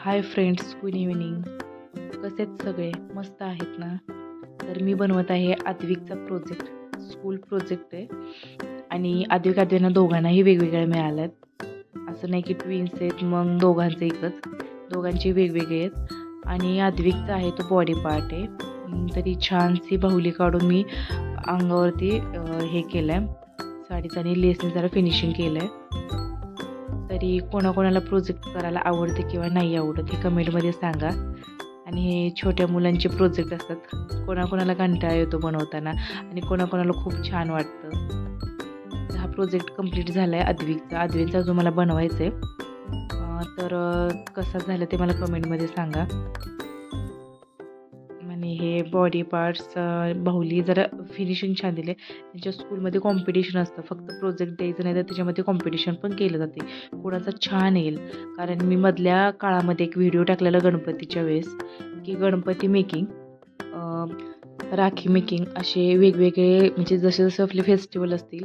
Hi friends, good evening. कसे आहेत सगळे? मस्त आहेत ना? तर मी बनवत आहे आद्विकचा प्रोजेक्ट. स्कूल प्रोजेक्ट आहे आणि आद्विक दोघांनाही वेगवेगळ्या मिळाल्या आहेत. असं नाही की ट्विन्स आहेत मग दोघांचं एकच. दोघांचे वेगवेगळे आहेत आणि आद्विकचा आहे तो बॉडी पार्ट आहे. तरी छानशी बाहुली काढून मी अंगावरती हे केलं आहे, साडीचं आणि लेसने जरा फिनिशिंग केलं आहे. तरी कोणाकोणाला प्रोजेक्ट करायला आवडते किंवा नाही आवडत हे कमेंटमध्ये सांगा. आणि हे छोट्या मुलांचे प्रोजेक्ट असतात, कोणाकोणाला कंटाळा येतो बनवताना आणि कोणाकोणाला खूप छान वाटतं. हा प्रोजेक्ट कंप्लीट झाला आहे आद्विकचा जो मला बनवायचा आहे. तर कसा झालं ते मला कमेंटमध्ये सांगा. आणि हे बॉडी पार्ट्स बाहुली जरा फिनिशिंग छान दिले. त्यांच्या स्कूलमध्ये कॉम्पिटिशन असतं, फक्त प्रोजेक्ट द्यायचं नाही तर त्याच्यामध्ये कॉम्पिटिशन पण केलं जाते कोणाचा छान येईल. कारण मी मधल्या काळामध्ये एक व्हिडिओ टाकलेला गणपतीच्या वेळेस की गणपती मेकिंग, राखी मेकिंग, असे वेगवेगळे म्हणजे जसे जसे आपले फेस्टिवल असतील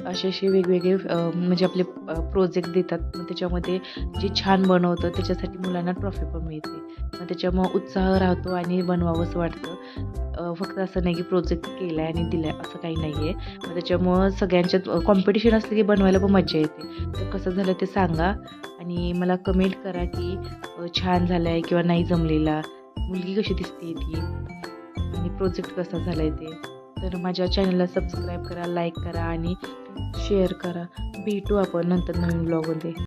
असे वेगवेगळे म्हणजे आपले प्रोजेक्ट देतात. मग त्याच्यामध्ये जे छान बनवतं त्याच्यासाठी मुलांना ट्रॉफी पण मिळते. मग त्याच्यामुळं उत्साह राहतो आणि बनवावंसं वाटतं. फक्त असं नाही की प्रोजेक्ट केला आहे आणि दिला आहे असं काही नाही आहे. मग त्याच्यामुळं सगळ्यांच्यात कॉम्पिटिशन असलं की बनवायला पण मजा येते. तर कसं झालं ते सांगा आणि मला कमेंट करा की छान झालं आहे किंवा नाही जमलेला, मुलगी कशी दिसते ती आणि प्रोजेक्ट कसा झाला आहे ते. तर माझ्या चॅनलला सबस्क्राईब करा, लाईक करा आणि शेअर करा. भेटू आपण नंतर नवीन ब्लॉगमध्ये.